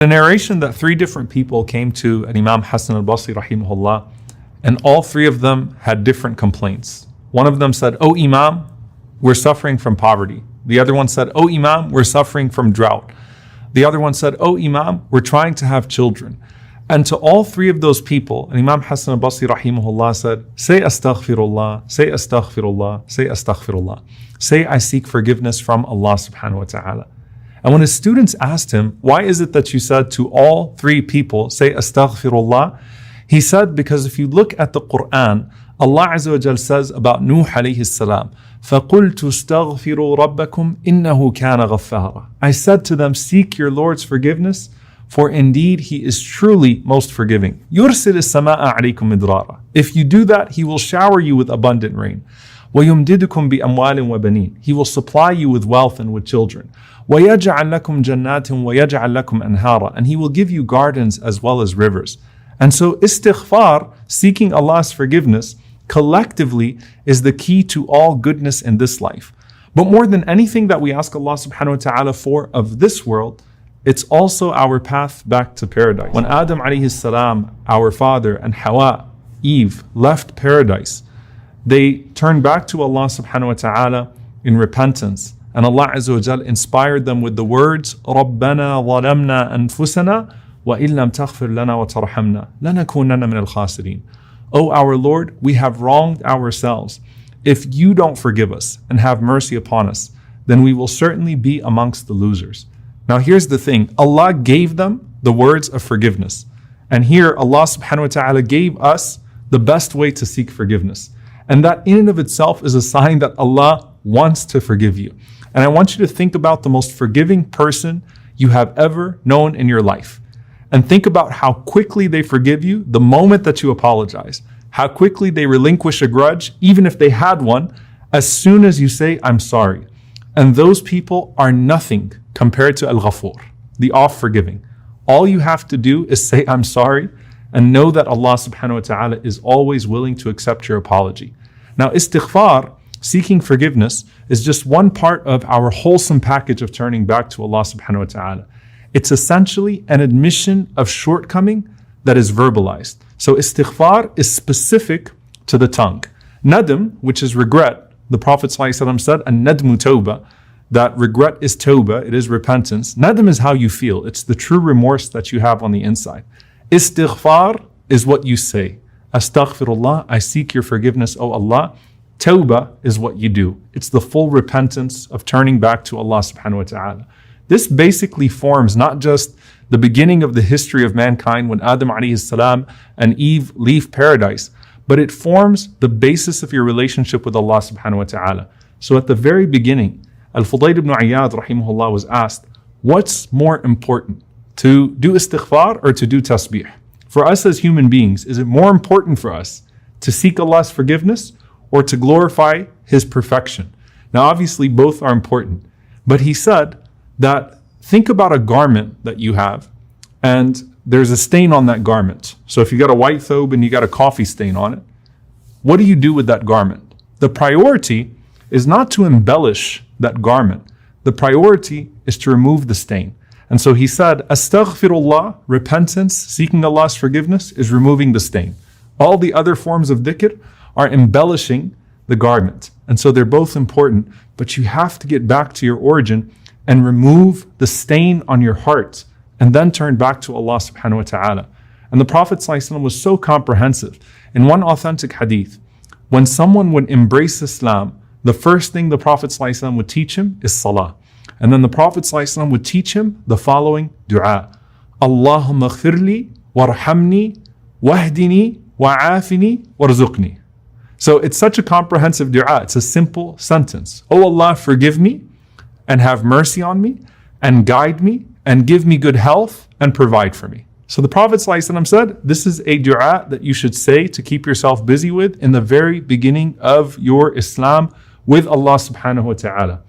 A narration that three different people came to an Imam Hassan al-Basri rahimahullah, and all three of them had different complaints. One of them said, "Oh Imam, we're suffering from poverty." The other one said, "Oh Imam, we're suffering from drought." The other one said, "Oh Imam, we're trying to have children." And to all three of those people, and Imam Hassan al-Basri rahimahullah said, "Say astaghfirullah, say astaghfirullah, say astaghfirullah. Say I seek forgiveness from Allah subhanahu wa ta'ala." And when his students asked him, "Why is it that you said to all three people, say astaghfirullah?" He said, because if you look at the Quran, Allah Azza wa Jal says about Nuh alayhi salam, فَقُلْتُ اسْتَغْفِرُوا رَبَّكُمْ إِنَّهُ كَانَ غَفَّارًا. I said to them, seek your Lord's forgiveness, for indeed He is truly most forgiving. يُرْسِلِ السَّمَاءَ عَلَيْكُمْ مِدْرَارًا. If you do that, He will shower you with abundant rain. وَيُمْدِدُكُمْ بِأَمْوَالٍ وَبَنِينَ. He will supply you with wealth and with children. وَيَجْعَلْ لَكُمْ جَنَّاتٍ وَيَجْعَلْ لَكُمْ أَنْهَارًا. And He will give you gardens as well as rivers. And so istighfar, seeking Allah's forgiveness, collectively is the key to all goodness in this life. But more than anything that we ask Allah subhanahu wa ta'ala for of this world, it's also our path back to paradise. When Adam alayhi salam, our father, and Hawa, Eve, left paradise, they turned back to Allah subhanahu wa ta'ala in repentance. And Allah Azza wa Jal inspired them with the words, رَبَّنَا ظَلَمْنَا أَنفُسَنَا وَإِن لَمْ تَغْفِرْ لَنَا وَتَرْحَمْنَا لَنَكُونَنَّ مِنَ الْخَاسِرِينَ. O our Lord, we have wronged ourselves. If you don't forgive us and have mercy upon us, then we will certainly be amongst the losers. Now here's the thing, Allah gave them the words of forgiveness. And here Allah subhanahu wa ta'ala gave us the best way to seek forgiveness. And that in and of itself is a sign that Allah wants to forgive you. And I want you to think about the most forgiving person you have ever known in your life. And think about how quickly they forgive you the moment that you apologize. How quickly they relinquish a grudge, even if they had one, as soon as you say, "I'm sorry." And those people are nothing compared to Al-Ghafur, the oft-forgiving. All you have to do is say, "I'm sorry," and know that Allah subhanahu wa ta'ala is always willing to accept your apology. Now, istighfar, seeking forgiveness, is just one part of our wholesome package of turning back to Allah subhanahu wa ta'ala. It's essentially an admission of shortcoming that is verbalized. So istighfar is specific to the tongue. Nadm, which is regret, the Prophet ﷺ said, "An-nadmu tawbah," that regret is tawbah, it is repentance. Nadm is how you feel. It's the true remorse that you have on the inside. Istighfar is what you say. Astaghfirullah, I seek your forgiveness, O Allah. Tawbah is what you do. It's the full repentance of turning back to Allah subhanahu wa ta'ala. This basically forms not just the beginning of the history of mankind when Adam alayhi salam and Eve leave paradise, but it forms the basis of your relationship with Allah subhanahu wa ta'ala. So at the very beginning, Al-Fudayl ibn Iyad rahimahullah was asked, what's more important, to do istighfar or to do tasbih? For us as human beings, is it more important for us to seek Allah's forgiveness or to glorify His perfection? Now obviously both are important, but he said that think about a garment that you have and there's a stain on that garment. So if you got a white thobe and you got a coffee stain on it, what do you do with that garment? The priority is not to embellish that garment. The priority is to remove the stain. And so he said, astaghfirullah, repentance, seeking Allah's forgiveness, is removing the stain. All the other forms of dhikr are embellishing the garment. And so they're both important, but you have to get back to your origin and remove the stain on your heart and then turn back to Allah subhanahu wa ta'ala. And the Prophet ﷺ was so comprehensive. In one authentic hadith, when someone would embrace Islam, the first thing the Prophet ﷺ would teach him is salah. And then the Prophet ﷺ would teach him the following dua. Allahumma ghfirli warhamni wahdini wa'afini warzuqni. So it's such a comprehensive dua. It's a simple sentence. Oh Allah, forgive me and have mercy on me and guide me and give me good health and provide for me. So the Prophet ﷺ said, this is a dua that you should say to keep yourself busy with in the very beginning of your Islam with Allah subhanahu wa ta'ala.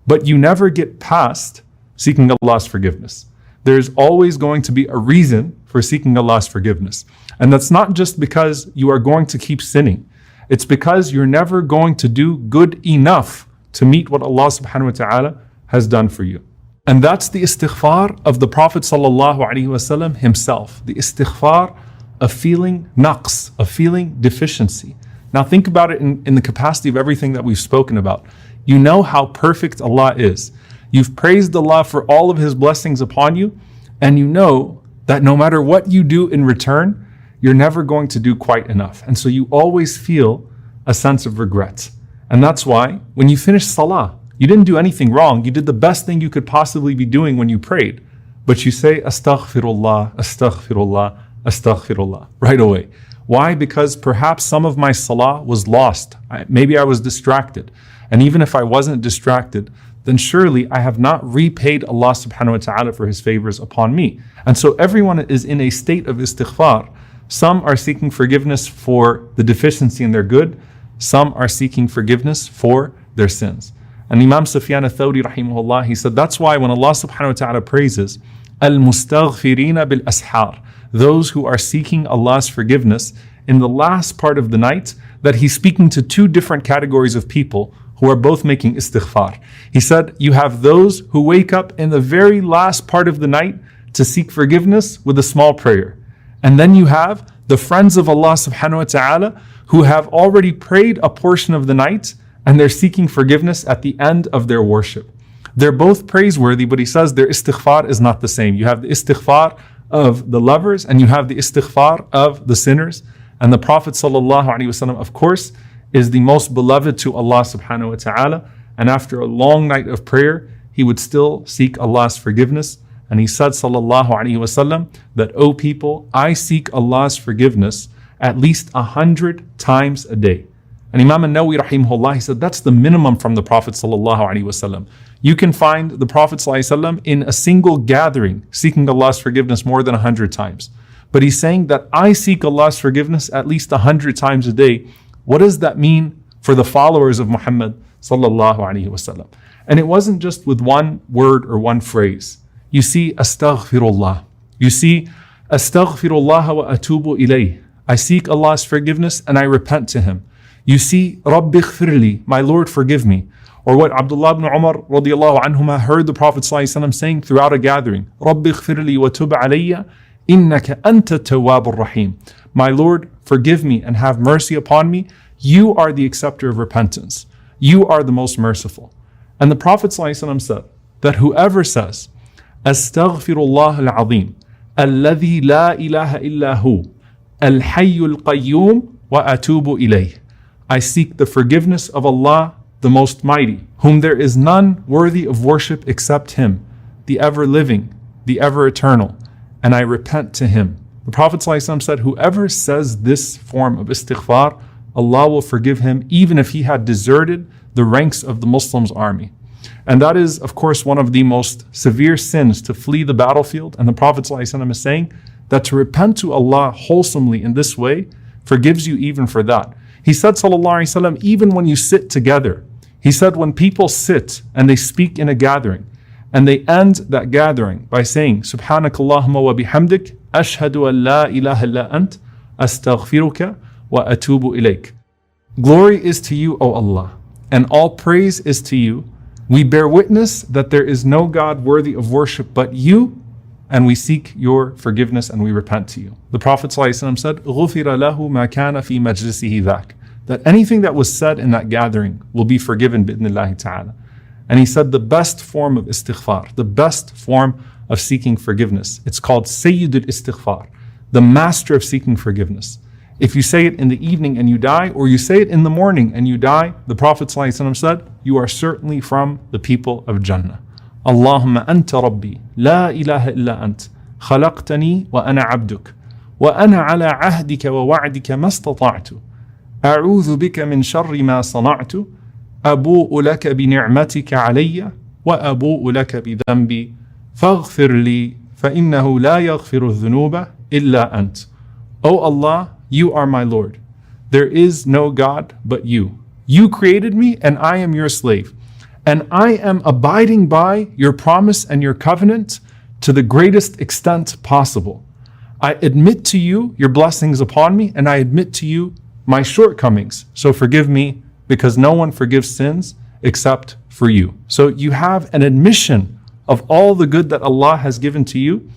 But you never get past seeking Allah's forgiveness. There's always going to be a reason for seeking Allah's forgiveness. And that's not just because you are going to keep sinning. It's because you're never going to do good enough to meet what Allah subhanahu wa ta'ala has done for you. And that's the istighfar of the Prophet ﷺ himself. The istighfar of feeling naqs, of feeling deficiency. Now think about it in the capacity of everything that we've spoken about. You know how perfect Allah is. You've praised Allah for all of His blessings upon you, and you know that no matter what you do in return, you're never going to do quite enough. And so you always feel a sense of regret. And that's why when you finish salah, you didn't do anything wrong. You did the best thing you could possibly be doing when you prayed. But you say, astaghfirullah, astaghfirullah, astaghfirullah, right away. Why? Because perhaps some of my salah was lost. Maybe I was distracted. And even if I wasn't distracted, then surely I have not repaid Allah subhanahu wa ta'ala for His favors upon me. And so everyone is in a state of istighfar. Some are seeking forgiveness for the deficiency in their good. Some are seeking forgiveness for their sins. And Imam Sufyan al-Thawri rahimahullah, he said, that's why when Allah subhanahu wa ta'ala praises al-mustaghfirina bil-ashar, those who are seeking Allah's forgiveness in the last part of the night, that He's speaking to two different categories of people who are both making istighfar. He said, you have those who wake up in the very last part of the night to seek forgiveness with a small prayer. And then you have the friends of Allah subhanahu wa ta'ala who have already prayed a portion of the night and they're seeking forgiveness at the end of their worship. They're both praiseworthy, but he says their istighfar is not the same. You have the istighfar of the lovers and you have the istighfar of the sinners. And the Prophet ﷺ, of course, is the most beloved to Allah subhanahu wa ta'ala. And after a long night of prayer, he would still seek Allah's forgiveness. And he said, sallallahu alaihi wasallam, that, O people, I seek Allah's forgiveness at least 100 times a day. And Imam al-Nawawi rahimahullah, he said that's the minimum from the Prophet sallallahu alaihi wasallam. You can find the Prophet sallallahu alaihi wasallam in a single gathering seeking Allah's forgiveness more than 100 times. But he's saying that I seek Allah's forgiveness at least 100 times a day. What does that mean for the followers of Muhammad sallallahu alaihi wasallam? And it wasn't just with one word or one phrase. You see, astaghfirullah. You see, astaghfirullah wa atubu ilayh. I seek Allah's forgiveness and I repent to Him. You see, Rabbi ighfirli, my Lord forgive me. Or what Abdullah ibn Umar radiallahu anhuma heard the Prophet ﷺ saying throughout a gathering, Rabbi ighfirli wa tub alayya, innaka anta tawwabur rahim. My Lord, forgive me and have mercy upon me. You are the acceptor of repentance. You are the most merciful. And the Prophet ﷺ said that whoever says, Astaghfirullah al-azim, alladhi la ilaha illa hu, al-hayyul qayyum wa atubu ilayh. I seek the forgiveness of Allah, the Most Mighty, whom there is none worthy of worship except Him, the ever-living, the ever-eternal, and I repent to Him. The Prophet ﷺ said, whoever says this form of istighfar, Allah will forgive him even if he had deserted the ranks of the Muslims' army. And that is, of course, one of the most severe sins, to flee the battlefield. And the Prophet ﷺ is saying that to repent to Allah wholesomely in this way forgives you even for that. He said, sallallahu alaihi wasallam, even when you sit together, he said when people sit and they speak in a gathering, and they end that gathering by saying, Subhanakallahumma wa bihamdik, ashhadu an la ilaha illa ant, astaghfiruka wa atubu ilayk. Glory is to you, O Allah, and all praise is to you. We bear witness that there is no God worthy of worship but you, and we seek your forgiveness and we repent to you. The Prophet ﷺ said, غُفِرَ لَهُ مَا كَانَ فِي مَجْلِسِهِ ذَاك. That anything that was said in that gathering will be forgiven bi'idhnillahi ta'ala. And he said the best form of istighfar, the best form of seeking forgiveness, it's called Sayyidul Istighfar, the master of seeking forgiveness. If you say it in the evening and you die, or you say it in the morning and you die, the Prophet ﷺ said, you are certainly from the people of Jannah. Allahumma anta rabbi, la ilaha illa ant, khalaqtani wa ana abduk, wa ana ala ahdika wa wa'dika mastata'tu, a'udhu bika min sharri ma sana'tu, abu'u laka bi ni'matika alayya, wa abu'u laka bi dhanbi, faghfir li, fa innahu la yaghfiru dhunuba illa ant. O Allah, you are my Lord. There is no God but you. You created me and I am your slave. And I am abiding by your promise and your covenant to the greatest extent possible. I admit to you your blessings upon me, and I admit to you my shortcomings. So forgive me, because no one forgives sins except for you. So you have an admission of all the good that Allah has given to you,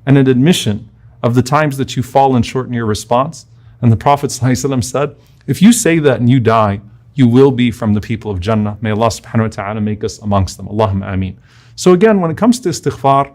and an admission of the times that you fall short in your response. And the Prophet ﷺ said, if you say that and you die, you will be from the people of Jannah. May Allah subhanahu wa ta'ala make us amongst them. Allahumma ameen. So again, when it comes to istighfar,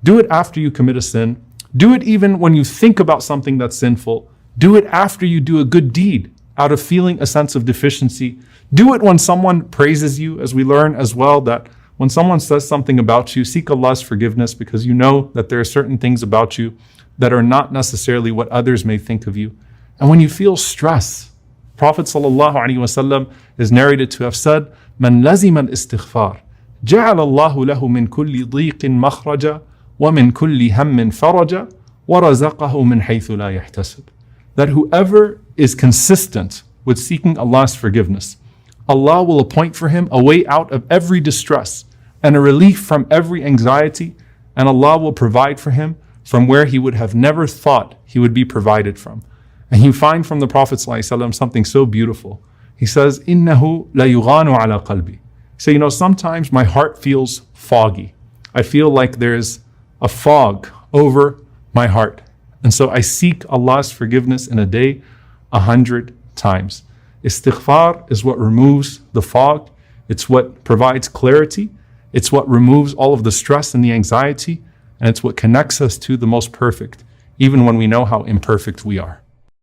do it after you commit a sin. Do it even when you think about something that's sinful. Do it after you do a good deed out of feeling a sense of deficiency. Do it when someone praises you, as we learn as well that when someone says something about you, seek Allah's forgiveness because you know that there are certain things about you that are not necessarily what others may think of you. And when you feel stress, Prophet ﷺ is narrated to have said, "Man lazima al-istighfar, ja'ala Allahu lahu min kulli dhiqin makhraja, wa min kulli hammin faraja, wa razaqahu min haythu la yahtasib." That whoever is consistent with seeking Allah's forgiveness, Allah will appoint for him a way out of every distress and a relief from every anxiety, and Allah will provide for him from where he would have never thought he would be provided from. And you find from the Prophet ﷺ something so beautiful. He says, "Innahu la yughanu ala qalbi." So sometimes my heart feels foggy. I feel like there's a fog over my heart. And so I seek Allah's forgiveness in a day 100 times. Istighfar is what removes the fog. It's what provides clarity. It's what removes all of the stress and the anxiety. And it's what connects us to the most perfect, even when we know how imperfect we are.